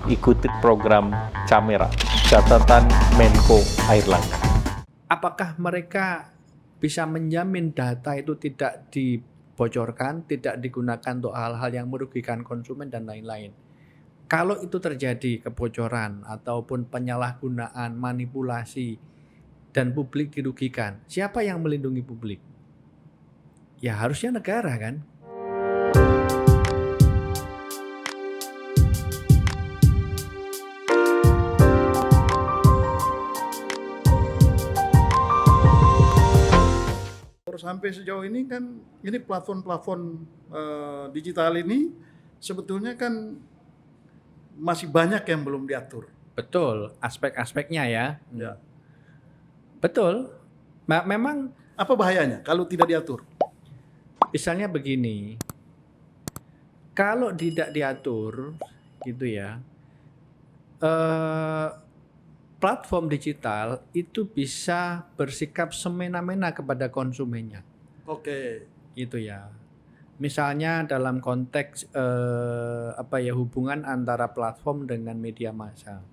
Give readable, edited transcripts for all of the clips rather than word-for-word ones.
ikuti program Camera, catatan Menko Airlangga. Apakah mereka bisa menjamin data itu tidak dibocorkan, tidak digunakan untuk hal-hal yang merugikan konsumen dan lain-lain? Kalau itu terjadi kebocoran ataupun penyalahgunaan, manipulasi, dan publik dirugikan, siapa yang melindungi publik? Ya harusnya negara kan? Sampai sejauh ini kan ini platform-platform digital ini sebetulnya kan masih banyak yang belum diatur. Betul, aspek-aspeknya ya. Ya. Betul. Memang Apa bahayanya kalau tidak diatur? misalnya begini, kalau tidak diatur gitu ya, platform digital itu bisa bersikap semena-mena kepada konsumennya. Oke. Gitu ya. Misalnya dalam konteks hubungan antara platform dengan media massa.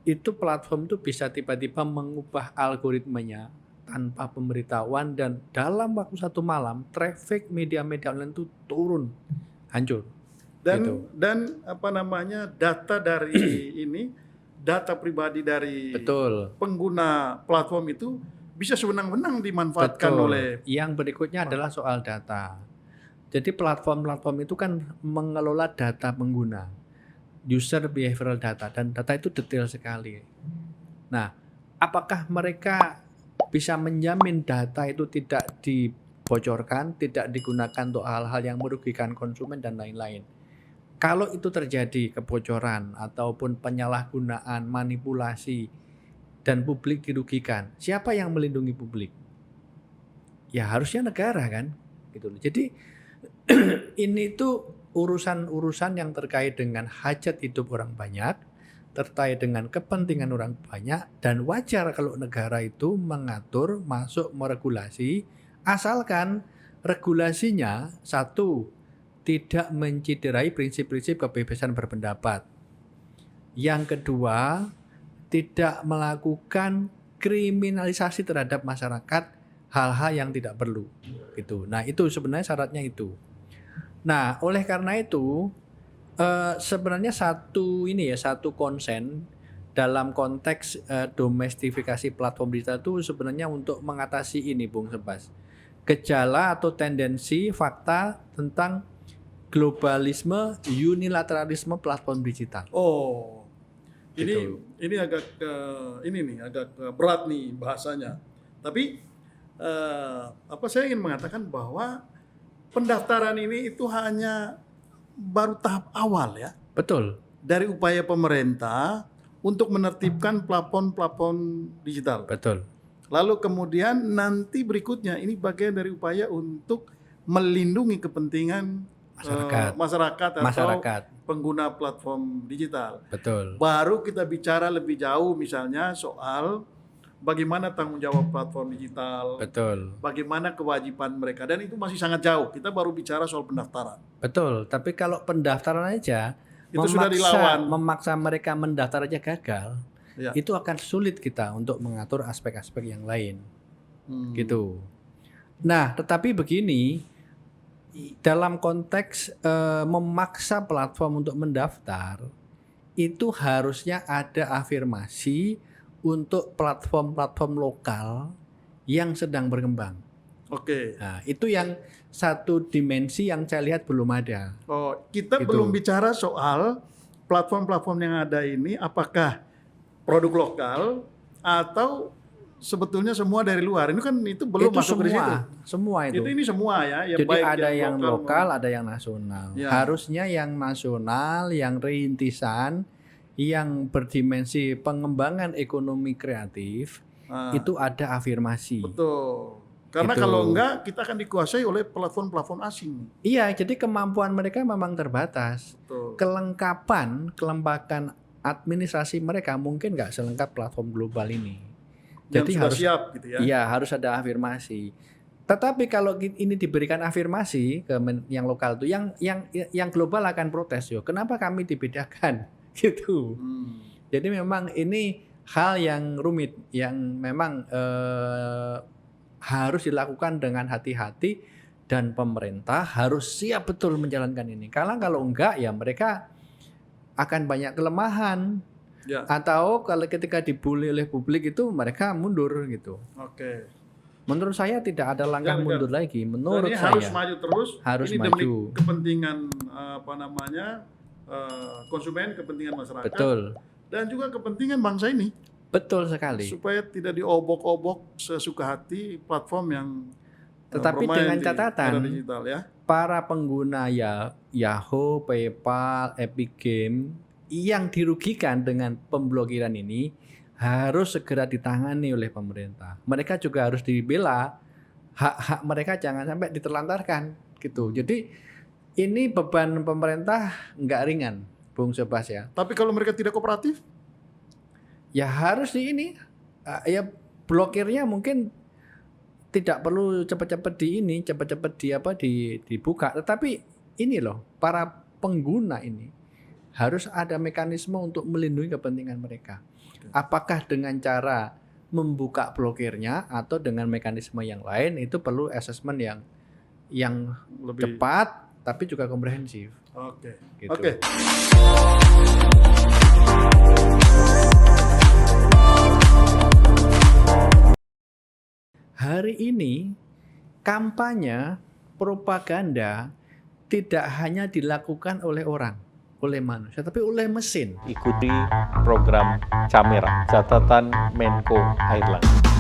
Itu platform itu bisa tiba-tiba mengubah algoritmanya tanpa pemberitahuan dan dalam waktu satu malam traffic media-media online itu turun, hancur. Gitu. Dan data dari ini data pribadi dari Betul. pengguna platform itu bisa sewenang-wenang dimanfaatkan Betul. oleh. Yang berikutnya adalah soal data. Jadi platform-platform itu kan mengelola data pengguna, user behavioral data, dan data itu detail sekali. Nah, apakah mereka bisa menjamin data itu tidak dibocorkan, tidak digunakan untuk hal-hal yang merugikan konsumen dan lain-lain? Kalau itu terjadi kebocoran ataupun penyalahgunaan, manipulasi, dan publik dirugikan, siapa yang melindungi publik? Ya harusnya negara kan, gitu. Jadi ini tuh urusan-urusan yang terkait dengan hajat hidup orang banyak, terkait dengan kepentingan orang banyak, dan wajar kalau negara itu mengatur, masuk meregulasi, asalkan regulasinya satu, tidak menciderai prinsip-prinsip kebebasan berpendapat. Yang kedua, tidak melakukan kriminalisasi terhadap masyarakat hal-hal yang tidak perlu gitu. Nah, itu sebenarnya syaratnya itu. Nah, oleh karena itu sebenarnya satu konsen dalam konteks domestifikasi platform digital itu sebenarnya untuk mengatasi ini, Bung Sebas. Gejala atau tendensi fakta tentang globalisme, unilateralisme platform digital. Oh, Gitu. ini agak berat nih bahasanya. Tapi saya ingin mengatakan bahwa pendaftaran ini itu hanya baru tahap awal ya. Betul. Dari upaya pemerintah untuk menertibkan platform-platform digital. Betul. Lalu kemudian nanti berikutnya ini bagian dari upaya untuk melindungi kepentingan masyarakat atau pengguna platform digital. Betul. Baru kita bicara lebih jauh misalnya soal bagaimana tanggung jawab platform digital. Betul. Bagaimana kewajiban mereka, dan itu masih sangat jauh. Kita baru bicara soal pendaftaran. Betul, tapi kalau pendaftaran aja Itu sudah dilawan. memaksa mereka mendaftar aja gagal, Ya. itu akan sulit kita untuk mengatur aspek-aspek yang lain. Gitu. Nah, tetapi begini, dalam konteks memaksa platform untuk mendaftar, itu harusnya ada afirmasi untuk platform-platform lokal yang sedang berkembang. Oke. Nah, itu yang satu dimensi yang saya lihat belum ada. Oh, kita Gitu. belum bicara soal platform-platform yang ada ini apakah produk lokal atau sebetulnya semua dari luar. Ini kan itu belum Itu masuk ke situ. semua itu. Ini semua ya. Jadi ada yang lokal, ada yang nasional. Ya. Harusnya yang nasional, yang rintisan, yang berdimensi pengembangan ekonomi kreatif, itu ada afirmasi. Betul. Karena Gitu. kalau enggak kita akan dikuasai oleh platform-platform asing. Iya, jadi kemampuan mereka memang terbatas. Betul. Kelembagaan administrasi mereka mungkin nggak selengkap platform global ini. Yang Jadi sudah harus siap gitu ya. Iya, harus ada afirmasi. Tetapi kalau ini diberikan afirmasi ke yang lokal itu, yang global akan protes, yo. Kenapa kami dibedakan? gitu. Hmm. Jadi memang ini hal yang rumit yang memang harus dilakukan dengan hati-hati dan pemerintah harus siap betul menjalankan ini. Karena kalau enggak ya mereka akan banyak kelemahan Ya, atau kalau ketika dibully oleh publik itu mereka mundur gitu. oke. Menurut saya tidak ada langkah Jangan, mundur lagi. Dan Menurut ini harus saya maju terus. harus ini demi maju. kepentingan konsumen, kepentingan masyarakat, Betul, dan juga kepentingan bangsa ini betul sekali. supaya tidak diobok-obok sesuka hati platform yang Tetapi bermain dengan di catatan, era digital ya. para pengguna Yahoo, PayPal, Epic Game yang dirugikan dengan pemblokiran ini harus segera ditangani oleh pemerintah. Mereka juga harus dibela, hak-hak mereka jangan sampai diterlantarkan gitu. Jadi ini beban pemerintah nggak ringan, Bung Sebas ya. Tapi kalau mereka tidak kooperatif, Ya harus di ini, ya blokirnya mungkin tidak perlu cepat-cepat dibuka. Tetapi ini loh, para pengguna ini harus ada mekanisme untuk melindungi kepentingan mereka. Apakah dengan cara membuka blokirnya atau dengan mekanisme yang lain, itu perlu asesmen yang lebih cepat tapi juga komprehensif. oke. Gitu. Oke. Hari ini kampanye propaganda tidak hanya dilakukan oleh orang, oleh manusia, tapi oleh mesin. Ikuti program Camera, catatan Menko Airlangga.